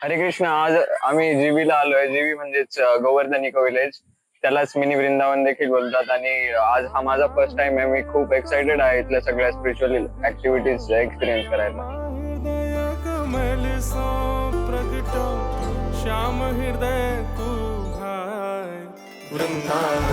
हरे कृष्ण. आज आम्ही जीबीला आलोय. जीबी म्हणजेच गोवर्धन इको विलेज, त्यालाच मिनी वृंदावन देखील बोलतात. आणि आज हा माझा फर्स्ट टाइम आहे. मी खूप एक्साइटेड आहे इथल्या सगळ्या स्पिरिच्युअल ऍक्टिव्हिटीज एक्सपिरियन्स करायला. श्याम हृदय तू भाई वृंदावन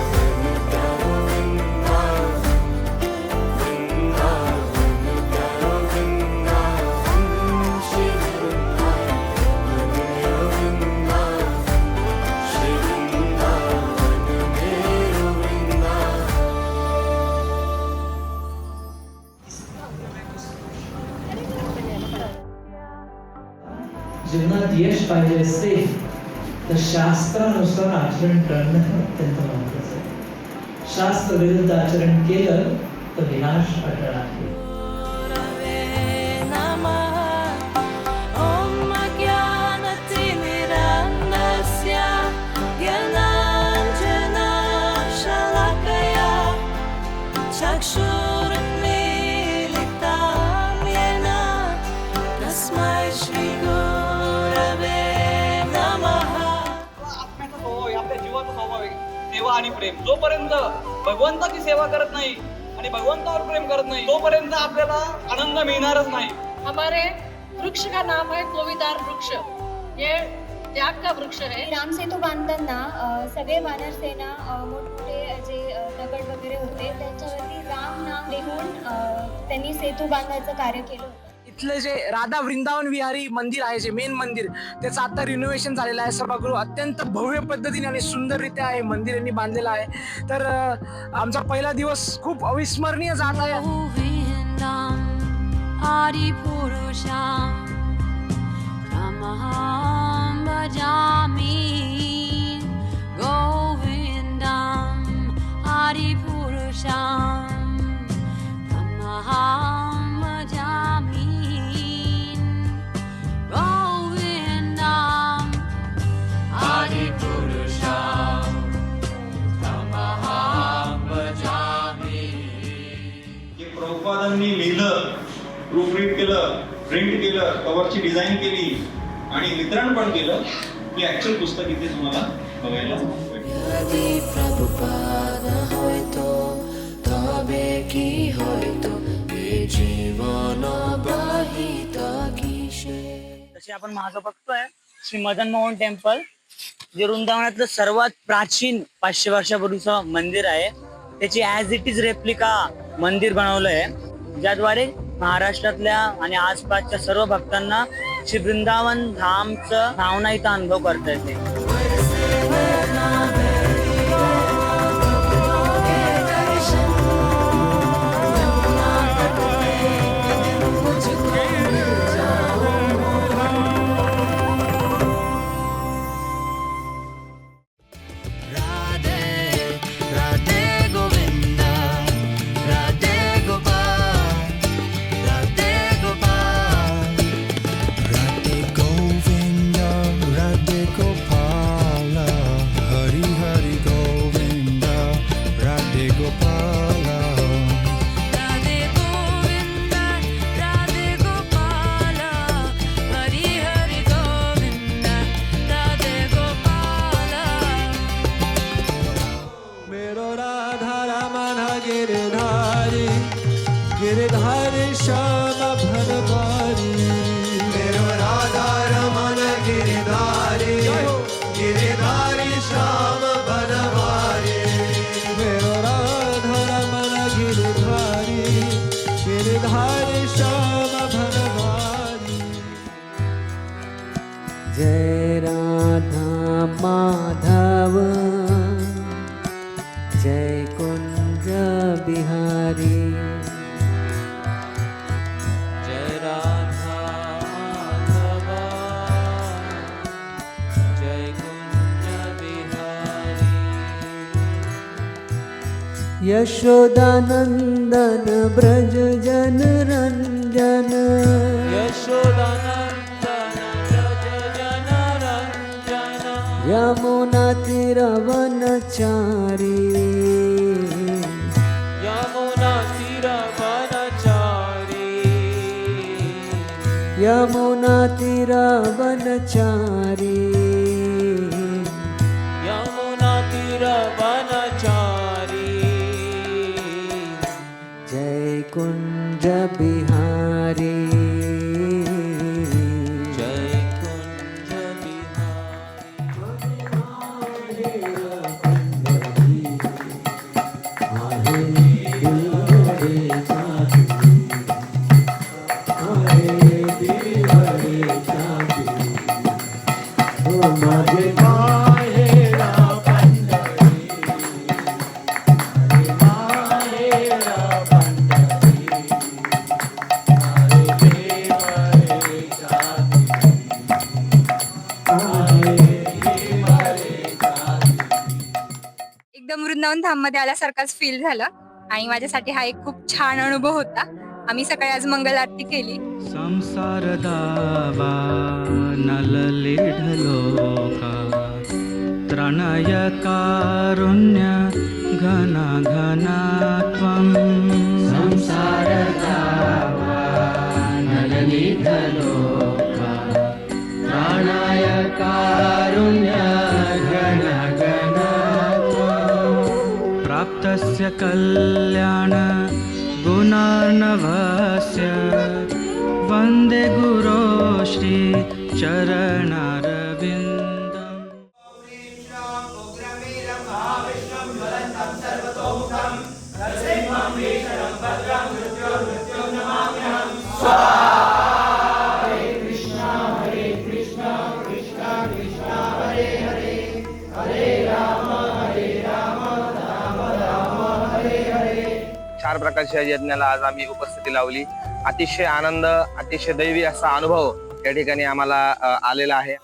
जीवनात यश पाहिजे असेल तर शास्त्रानुसार आचरण करणं अत्यंत महत्त्वाचं आहे. शास्त्र विरुद्ध आचरण केलं तर विनाश अटळ आहे. सेवा आणि प्रेम. जोपर्यंत भगवंताची सेवा करत नाही आणि भगवंतावर प्रेम करत नाही तोपर्यंत आपल्याला आनंद मिळणारच नाही. हमारे वृक्ष का नाम है कोविदार वृक्ष. ये त्याग का वृक्ष है. राम सेतू बांधताना सगळे वानर सेना मोठमोठे जे दगड वगैरे होते त्यांच्यावरती राम नाम लिहून त्यांनी सेतू बांधायचं कार्य केलं होतं. इथलं जे राधा वृंदावन विहारी मंदिर आहे, जे मेन मंदिर, त्याचं आता रिनोव्हेशन झालेलं आहे. सभागृह अत्यंत भव्य पद्धतीने आणि सुंदररित्या आहे मंदिर यांनी बांधलेलं आहे. तर आमचा पहिला दिवस खूप अविस्मरणीय जात आहे. आदि पुरुषां तमहं भजामि गोविन्दं आदि पुरुषां तमहं भजामि गोविन्दं आदि पुरुषां तमहं भजामि. प्रभुपादांनी लिहिलं, प्रूफरीड केलं, प्रिंट केलं, कव्हरची डिझाईन केली आणि वितरण पण केलं. ही ऍक्च्युअल पुस्तक इथे तुम्हाला बघायला तसे आपण माझं बघतोय श्री मदन मोहन टेम्पल, जे वृंदावनातलं सर्वात प्राचीन 500 वर्षापूर्वीचं मंदिर आहे. त्याची ॲज इट इज रेप्लिका मंदिर बनवलंय, ज्याद्वारे महाराष्ट्रातल्या आणि आसपासच्या सर्व भक्तांना श्री वृंदावन धामचं भावना इथं अनुभव करता येते. गिरधारी श्याम भरवारी मेरो राधा रमन गिरधारी गिरधारी श्याम भरवारी मेरो राधा रमन गिरधारी गिरधारी श्याम भरवारी. जय राधा माधव जय कुंज बिहारी. यशोदानंदन ब्रज जन रंजन यशोदानंदन ब्रज जन रंजन यमुना तीरवनचारी यमुना तीरवनचारी यमुनातीरवनचारी यमुनातीरवनचारी जय कुंज बिहारी जय कुंज एकदम वृंदावन धाममध्ये आल्यासारखाच फील झालं आणि माझ्यासाठी हा एक खूप छान अनुभव होता. आम्ही सकाळी आज मंगल आरती केली. संसार दावा नललिढलो का त्रणाय कारुण्य घन घना त्वं संसार दावा नललिढलो का त्रणाय कारुण्य घन घना त्वं प्राप्तस्य कल्याण गुणार्णवस्य वन्दे गुरो श्री चरणारविन्दम्. चार प्रकारच्या यज्ञाला आज आम्ही उपस्थिती लावली. अतिशय आनंद, अतिशय दैवी असा अनुभव या ठिकाणी आम्हाला आलेला आहे.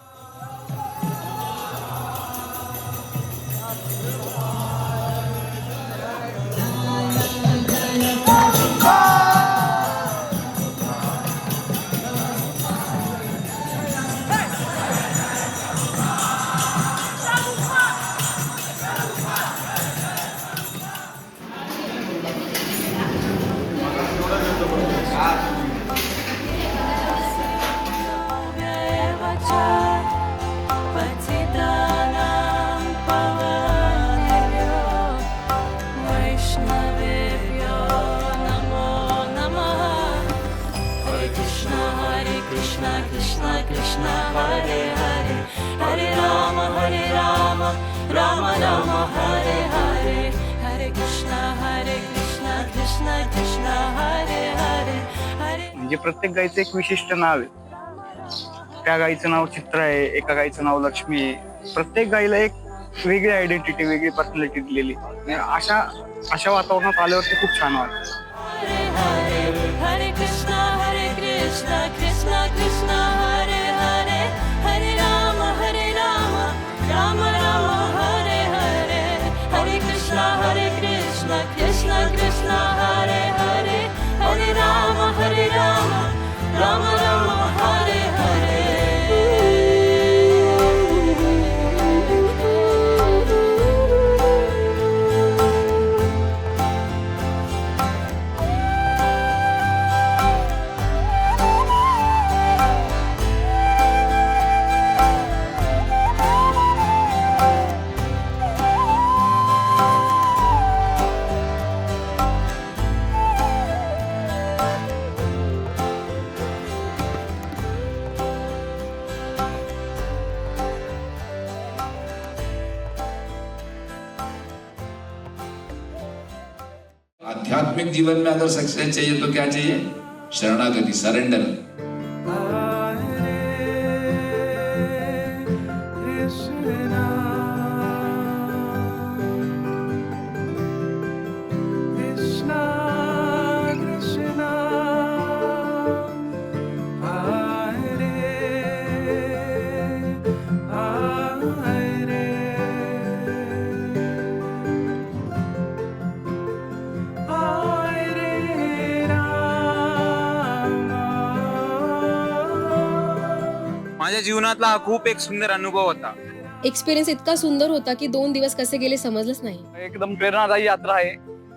म्हणजे प्रत्येक गाईचं एक विशिष्ट नाव आहे. त्या गाईचं नाव चित्र आहे, एका गाईचं नाव लक्ष्मी आहे. प्रत्येक गाईला एक वेगळी आयडेंटिटी, वेगळी पर्सनॅलिटी दिलेली. अशा वातावरणात आल्यावरती खूप छान वाटतं. हरे कृष्णा कृष्णा कृष्णा हरे हरे हरे राम राम राम हरे हरे हरे कृष्णा कृष्णा कृष्णा हरे हरे हरे राम राम राम हरे हरे. आध्यात्मिक जीवन में अगर सक्सेस चाहिए तो क्या चाहिए? शरणागति, सरेंडर. माझ्या जीवनातला हा खूप एक सुंदर अनुभव होता. एक्सपिरियन्स इतका सुंदर होता की 2 दिवस कसे गेले समजलंच नाही. एकदम प्रेरणादायी यात्रा आहे.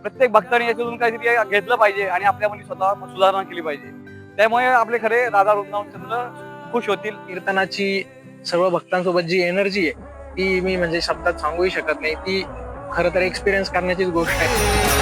प्रत्येक भक्ताने याच्यातून काहीतरी घेतलं पाहिजे आणि आपल्यामध्ये स्वतः सुधारणा केली पाहिजे. त्यामुळे आपले खरे राधा वृंदावन चंद्र खुश होतील. कीर्तनाची सर्व भक्तांसोबत जी एनर्जी आहे ती मी म्हणजे शब्दात सांगूही शकत नाही. ती खरं तर एक्सपिरियन्स करण्याचीच गोष्ट आहे.